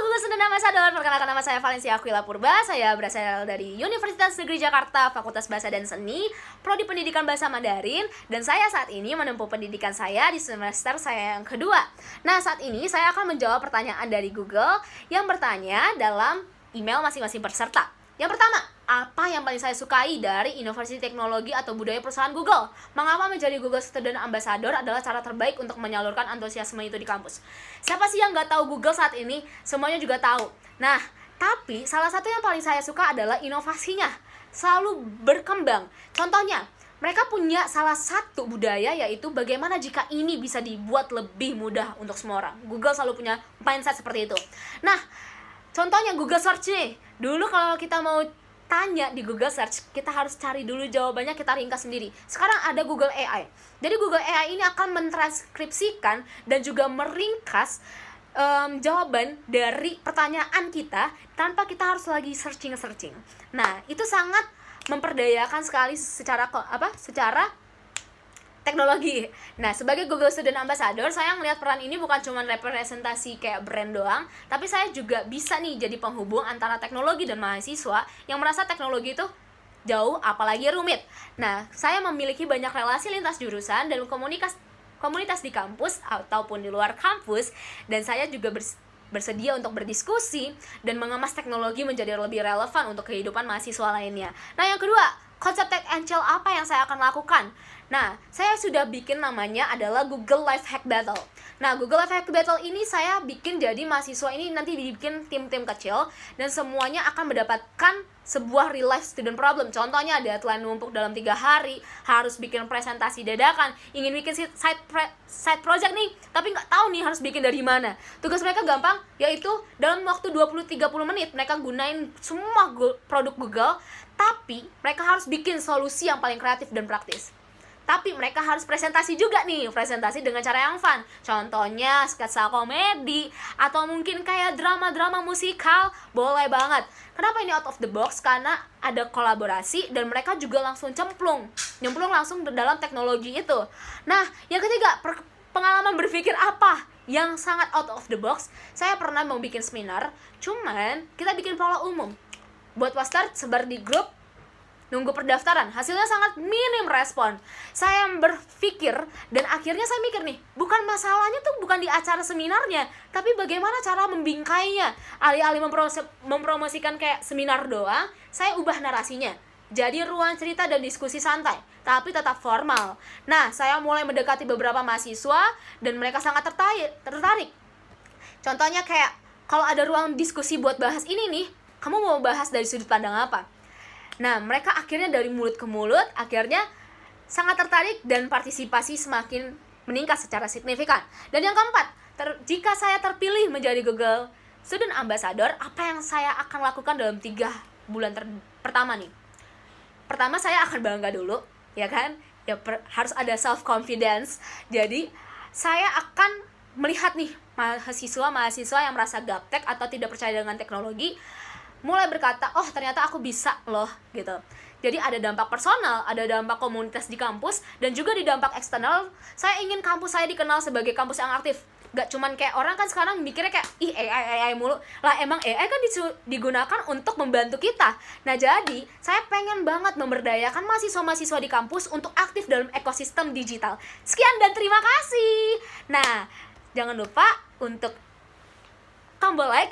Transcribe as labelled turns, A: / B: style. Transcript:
A: Google Student Ambassador, perkenalkan nama saya Valencia Aquila Purba. Saya berasal dari Universitas Negeri Jakarta, Fakultas Bahasa dan Seni, Prodi Pendidikan Bahasa Mandarin. Dan saya saat ini menempuh pendidikan saya di semester saya yang kedua. Nah, saat ini saya akan menjawab pertanyaan dari Google yang bertanya dalam email masing-masing peserta. Yang pertama, apa yang paling saya sukai dari inovasi teknologi atau budaya perusahaan Google? Mengapa menjadi Google Student Ambassador adalah cara terbaik untuk menyalurkan antusiasme itu di kampus? Siapa sih yang nggak tahu Google saat ini? Semuanya juga tahu. Nah, tapi salah satu yang paling saya suka adalah inovasinya. Selalu berkembang. Contohnya, mereka punya salah satu budaya yaitu bagaimana jika ini bisa dibuat lebih mudah untuk semua orang. Google selalu punya mindset seperti itu. Nah, contohnya Google Search nih. Dulu kalau kita mau tanya di Google Search, kita harus cari dulu jawabannya, kita ringkas sendiri. Sekarang ada Google AI. Jadi Google AI ini akan mentranskripsikan dan juga meringkas jawaban dari pertanyaan kita tanpa kita harus lagi searching. Nah, itu sangat memperdayakan sekali secara teknologi. Nah, sebagai Google Student Ambassador, saya ngelihat peran ini bukan cuma representasi kayak brand doang, tapi saya juga bisa nih jadi penghubung antara teknologi dan mahasiswa yang merasa teknologi itu jauh, apalagi rumit. Nah, saya memiliki banyak relasi lintas jurusan dan komunitas di kampus ataupun di luar kampus, dan saya juga bersedia untuk berdiskusi dan mengemas teknologi menjadi lebih relevan untuk kehidupan mahasiswa lainnya. Nah, yang kedua, konsep Tech Angel apa yang saya akan lakukan? Nah, saya sudah bikin namanya adalah Google Life Hack Battle. Nah, Google Life Hack Battle ini saya bikin jadi mahasiswa ini nanti dibikin tim-tim kecil dan semuanya akan mendapatkan sebuah real life student problem. Contohnya ada deadline numpuk dalam 3 hari, harus bikin presentasi dadakan, ingin bikin side project nih, tapi nggak tahu nih harus bikin dari mana. Tugas mereka gampang, yaitu dalam waktu 20-30 menit mereka gunain semua produk Google, tapi mereka harus bikin solusi yang paling kreatif dan praktis. Tapi mereka harus presentasi juga nih, presentasi dengan cara yang fun. Contohnya sketsa komedi, atau mungkin kayak drama-drama musikal, boleh banget. Kenapa ini out of the box? Karena ada kolaborasi dan mereka juga langsung nyemplung langsung dalam teknologi itu. Nah, yang ketiga, pengalaman berpikir apa yang sangat out of the box. Saya pernah mau bikin seminar, cuman kita bikin pola umum. Buat poster, sebar di grup, nunggu pendaftaran, hasilnya sangat minim respon. Saya berpikir dan akhirnya saya mikir nih, bukan masalahnya tuh bukan di acara seminarnya, tapi bagaimana cara membingkainya. Alih-alih mempromosikan kayak seminar doang, saya ubah narasinya jadi ruang cerita dan diskusi santai, tapi tetap formal. Nah, saya mulai mendekati beberapa mahasiswa dan mereka sangat tertarik. Contohnya kayak, kalau ada ruang diskusi buat bahas ini nih, kamu mau bahas dari sudut pandang apa? Nah, mereka akhirnya dari mulut ke mulut, akhirnya sangat tertarik dan partisipasi semakin meningkat secara signifikan. Dan yang keempat, jika saya terpilih menjadi Google Student Ambassador, apa yang saya akan lakukan dalam 3 bulan pertama nih? Pertama, saya akan bangga dulu, ya kan? Ya, harus ada self-confidence. Jadi, saya akan melihat nih mahasiswa yang merasa gaptek atau tidak percaya dengan teknologi, mulai berkata, oh ternyata aku bisa loh, gitu. Jadi ada dampak personal, ada dampak komunitas di kampus, dan juga di dampak eksternal, saya ingin kampus saya dikenal sebagai kampus yang aktif. Gak cuman kayak orang kan sekarang mikirnya kayak, ih AI mulu. Lah emang AI kan digunakan untuk membantu kita. Nah jadi, saya pengen banget memberdayakan mahasiswa-mahasiswa di kampus untuk aktif dalam ekosistem digital. Sekian dan terima kasih. Nah, jangan lupa untuk tombol like,